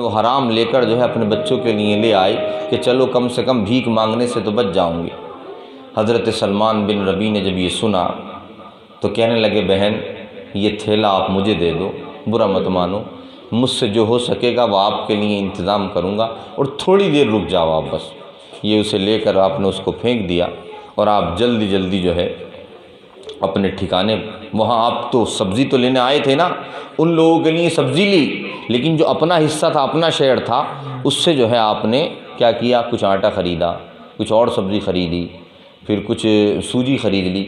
وہ حرام لے کر جو ہے اپنے بچوں کے لیے لے آئی کہ چلو کم سے کم بھیک مانگنے سے تو بچ جاؤں گی۔ حضرت سلمان بن ربیع نے جب یہ سنا تو کہنے لگے بہن یہ تھیلا آپ مجھے دے دو، برا مت مانو، مجھ سے جو ہو سکے گا وہ آپ کے لیے انتظام کروں گا، اور تھوڑی دیر رک جاؤ آپ بس۔ یہ اسے لے کر آپ نے اس کو پھینک دیا، اور آپ جلدی جلدی جو ہے اپنے ٹھکانے، وہاں آپ تو سبزی تو لینے آئے تھے نا، ان لوگوں کے لیے سبزی لی، لیکن جو اپنا حصہ تھا، اپنا شیئر تھا، اس سے جو ہے آپ نے کیا کیا، کچھ آٹا خریدا، کچھ اور سبزی خریدی، پھر کچھ سوجی خرید لی،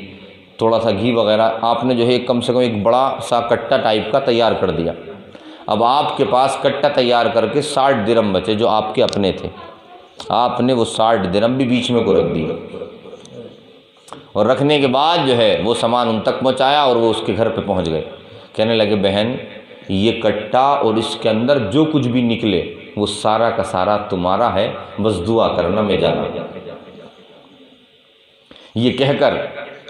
تھوڑا سا گھی وغیرہ، آپ نے جو ہے کم سے کم ایک بڑا سا کٹا ٹائپ کا تیار کر دیا۔ اب آپ کے پاس کٹا تیار کر کے 60 درہم بچے جو آپ کے اپنے تھے، آپ نے وہ 60 درہم بھی بیچ میں کو رکھ دیے، اور رکھنے کے بعد جو ہے وہ سامان ان تک پہنچایا، اور وہ اس کے گھر پہ پہنچ گئے۔ کہنے لگے بہن یہ کٹا اور اس کے اندر جو کچھ بھی نکلے وہ سارا کا سارا تمہارا ہے، بس دعا کرنا میں جانا۔ یہ کہہ کر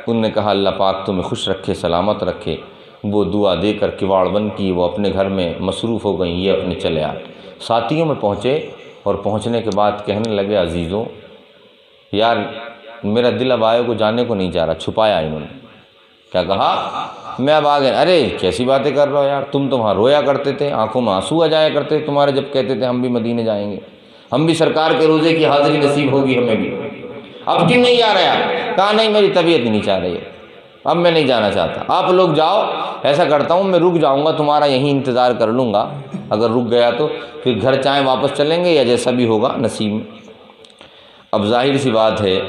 انہوں نے کہا اللہ پاک تمہیں خوش رکھے، سلامت رکھے۔ وہ دعا دے کر کواڑ بند کی، وہ اپنے گھر میں مصروف ہو گئیں، یہ اپنے چلے آئے۔ ساتھیوں میں پہنچے، اور پہنچنے کے بعد کہنے لگے عزیزوں یار میرا دل اب آئے کو جانے کو نہیں چاہ رہا۔ چھپایا انہوں نے، کیا کہا، میں اب آ گئے۔ ارے کیسی باتیں کر رہے ہو یار، تم تو وہاں رویا کرتے تھے، آنکھوں میں آنسو آ جایا کرتے تمہارے جب کہتے تھے ہم بھی مدینے جائیں گے، ہم بھی سرکار کے روزے کی حاضری نصیب ہوگی ہمیں بھی، اب کیوں نہیں جا رہے آپ؟ کہا نہیں میری طبیعت نہیں چاہ رہی ہے، اب میں نہیں جانا چاہتا، آپ لوگ جاؤ، ایسا کرتا ہوں میں رک جاؤں گا، تمہارا یہیں انتظار کر لوں گا، اگر رک گیا تو پھر گھر چاہیں واپس چلیں گے یا جیسا بھی ہوگا نصیب میں۔ اب ظاہر سی بات ہے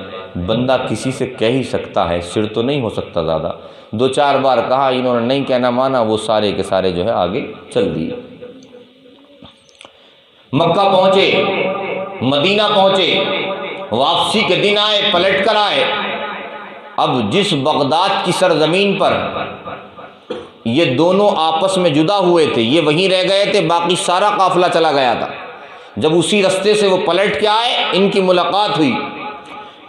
بندہ کسی سے کہہ ہی سکتا ہے، سر تو نہیں ہو سکتا زیادہ، 2-4 بار کہا، انہوں نے نہیں کہنا مانا، وہ سارے کے سارے جو ہے آگے چل دیے۔ مکہ پہنچے، مدینہ پہنچے، واپسی کے دن آئے، پلٹ کر آئے۔ اب جس بغداد کی سرزمین پر یہ دونوں آپس میں جدا ہوئے تھے، یہ وہیں رہ گئے تھے، باقی سارا قافلہ چلا گیا تھا۔ جب اسی رستے سے وہ پلٹ کے آئے، ان کی ملاقات ہوئی،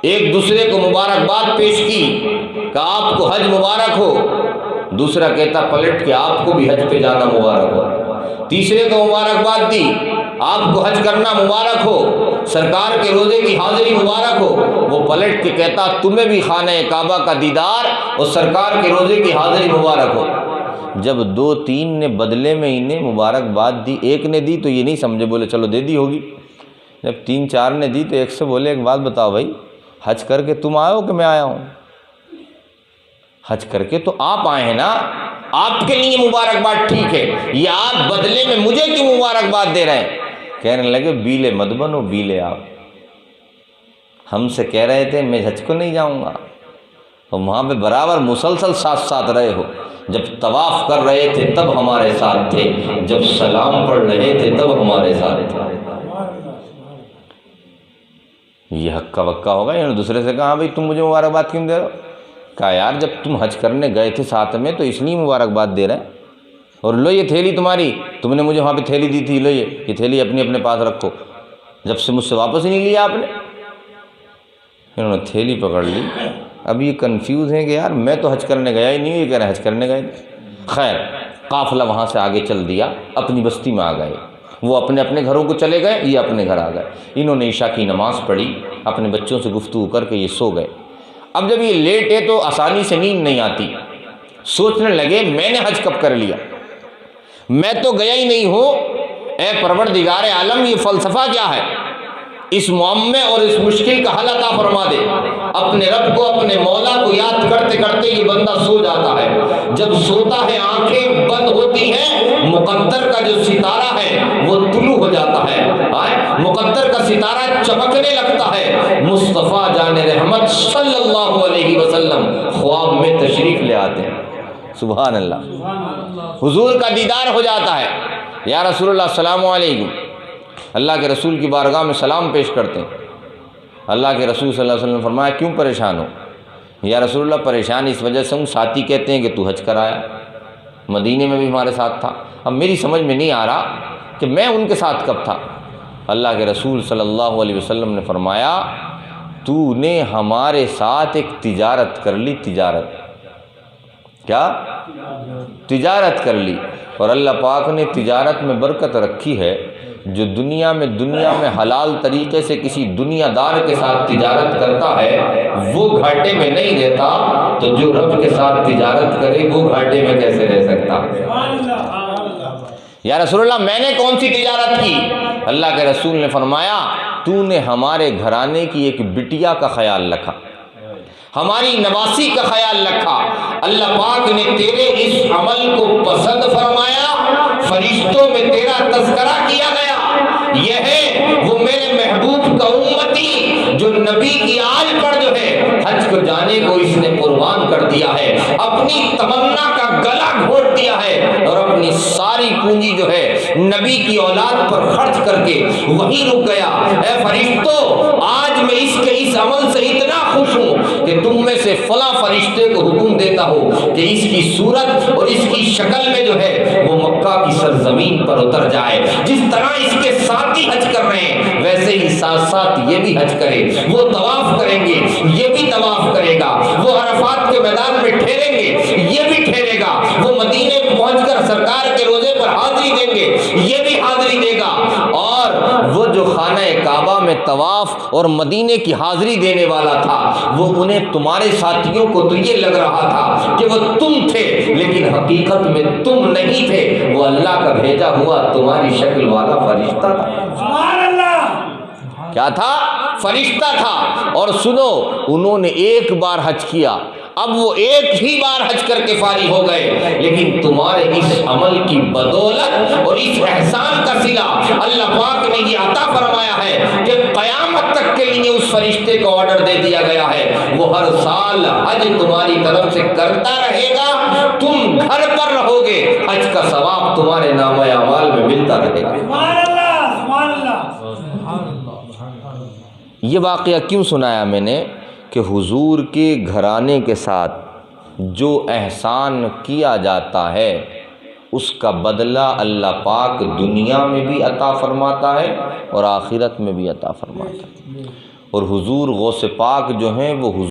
ایک دوسرے کو مبارکباد پیش کی کہ آپ کو حج مبارک ہو، دوسرا کہتا پلٹ کے آپ کو بھی حج پہ جانا مبارک ہو، تیسرے کو مبارکباد دی، آپ کو حج کرنا مبارک ہو، سرکار کے روزے کی حاضری مبارک ہو، وہ پلٹ کے کہتا تمہیں بھی خانہ کعبہ کا دیدار اور سرکار کے روزے کی حاضری مبارک ہو۔ جب 2-3 نے بدلے میں انہیں مبارکباد دی، ایک نے دی تو یہ نہیں سمجھے، بولے چلو دے دی ہوگی، جب 3-4 نے دی تو ایک سے بولے ایک بات بتاؤ بھائی، حج کر کے تم آئے ہو کہ میں آیا ہوں؟ حج کر کے تو آپ آئے ہیں نا، آپ کے لیے مبارکباد ٹھیک ہے، یہ آپ بدلے میں مجھے کیوں مبارکباد دے رہے ہیں؟ کہنے لگے بیلے مت بنو، بیلے آپ ہم سے کہہ رہے تھے میں حج کو نہیں جاؤں گا، اور وہاں پہ برابر مسلسل ساتھ رہے ہو، جب طواف کر رہے تھے تب ہمارے ساتھ تھے، جب سلام پڑھ رہے تھے تب ہمارے ساتھ تھے۔ یہ ہکا بکا ہوگا، انہوں نے دوسرے سے کہا بھائی تم مجھے مبارکباد کیوں دے رہے ہو؟ کہا یار جب تم حج کرنے گئے تھے ساتھ میں تو اس لیے مبارکباد دے رہے ہیں، اور لو یہ تھیلی تمہاری، تم نے مجھے وہاں پہ تھیلی دی تھی، لو یہ تھیلی اپنے پاس رکھو، جب سے مجھ سے واپس ہی نہیں لیا آپ نے۔ انہوں نے تھیلی پکڑ لی، اب یہ کنفیوز ہیں کہ یار میں تو حج کرنے گیا ہی نہیں ہوں، یہ کہہ رہے حج کرنے گئے تھے۔ خیر قافلہ وہاں سے آگے چل دیا، اپنی بستی میں آ گئے، وہ اپنے گھروں کو چلے گئے، یہ اپنے گھر آ گئے۔ انہوں نے عشاء کی نماز پڑھی، اپنے بچوں سے گفتگو کر کے یہ سو گئے۔ اب جب یہ لیٹ ہے تو آسانی سے نیند نہیں آتی، سوچنے لگے میں نے حج کب کر لیا، میں تو گیا ہی نہیں ہوں، اے پروردگار عالم یہ فلسفہ کیا ہے، اس معمے اور اس مشکل کا حل عطا فرما دے۔ اپنے رب کو، اپنے مولا کو یاد کرتے کرتے یہ بندہ سو جاتا ہے، جب سوتا ہے آنکھیں بند ہوتی ہیں، مقدر کا جو ستارہ ہے وہ طلوع ہو جاتا ہے، مقدر کا ستارہ چمکنے لگتا ہے، مصطفیٰ جان رحمت صلی اللہ علیہ وسلم خواب میں تشریف لے آتے ہیں، سبحان اللہ، حضور کا دیدار ہو جاتا ہے، یا رسول اللہ السلام علیکم، اللہ کے رسول کی بارگاہ میں سلام پیش کرتے ہیں۔ اللہ کے رسول صلی اللہ علیہ وسلم نے فرمایا کیوں پریشان ہو؟ یا رسول اللہ پریشان اس وجہ سے ہوں، ساتھی کہتے ہیں کہ تو حج کرایا، مدینے میں بھی ہمارے ساتھ تھا، اب میری سمجھ میں نہیں آ رہا کہ میں ان کے ساتھ کب تھا۔ اللہ کے رسول صلی اللہ علیہ وسلم نے فرمایا تو نے ہمارے ساتھ ایک تجارت کر لی، تجارت، کیا تجارت کر لی، اور اللہ پاک نے تجارت میں برکت رکھی ہے، جو دنیا میں حلال طریقے سے کسی دنیا دار کے ساتھ تجارت کرتا ہے وہ گھاٹے میں نہیں رہتا، تو جو رب کے ساتھ تجارت کرے وہ گھاٹے میں کیسے رہ سکتا؟ یا رسول اللہ میں نے کون سی تجارت کی؟ اللہ کے رسول نے فرمایا تو نے ہمارے گھرانے کی ایک بٹیا کا خیال رکھا، ہماری نواسی کا خیال رکھا، اللہ پاک نے تیرے اس عمل کو پسند فرمایا، فرشتوں میں تیرا تذکرہ کیا گیا، یہ ہے وہ میرے محبوب کا امتی جو نبی کی آل پر جو ہے حج کو جانے کو اس نے قربان کر دیا ہے، اپنی تمنا کا گلا گھونٹ دیا ہے اور اپنی ساری پونجی جو ہے نبی کی اولاد پر خرچ کر کے وہیں رک گیا۔ اے فرشتوں، آج میں اس عمل سے اتنا خوش ہوں کہ تم میں سے فلاں فرشتے کو حکم دیتا ہوں کہ اس کی صورت اور اس کی شکل میں جو ہے وہ مکہ کی سرزمین پر اتر جائے، جس طرح اس کے ساتھی حج کر رہے ہیں ویسے ہی ساتھ ساتھ یہ بھی حج کرے، وہ طواف کریں گے یہ بھی طواف کرے گا، وہ عرفات کے میدان میں ٹھہریں گے یہ بھی ٹھہرے گا، وہ مدینے پہنچ کر سرکار کے روزے پر حاضری دیں گے یہ بھی حاضری دے گا، اور وہ جو خانہ کعبہ میں طواف اور مدینے کی حاضری دینے والا تھا وہ انہیں تمہارے ساتھیوں کو تو یہ لگ رہا تھا کہ وہ تم تھے، لیکن حقیقت میں تم نہیں تھے، وہ اللہ کا بھیجا ہوا تمہاری شکل والا فرشتہ تھا۔ سبحان اللہ! کیا تھا؟ فرشتہ تھا۔ اور سنو، انہوں نے ایک بار حج کیا، اب وہ ایک ہی بار حج کر کے فارغ ہو گئے، لیکن تمہارے اس عمل کی بدولت اور اس احسان کا صلہ اللہ پاک نے یہ عطا فرمایا ہے کہ قیامت تک کے لیے اس فرشتے کو آرڈر دے دیا گیا ہے، وہ ہر سال حج تمہاری طرف سے کرتا رہے گا، تم گھر پر رہو گے، حج کا ثواب تمہارے نامہ اعمال میں ملتا رہے گا۔ سبحان اللہ، سبحان اللہ۔ یہ واقعہ کیوں سنایا میں نے کہ حضور کے گھرانے کے ساتھ جو احسان کیا جاتا ہے اس کا بدلہ اللہ پاک دنیا میں بھی عطا فرماتا ہے اور آخرت میں بھی عطا فرماتا ہے، اور حضور غوث پاک جو ہیں وہ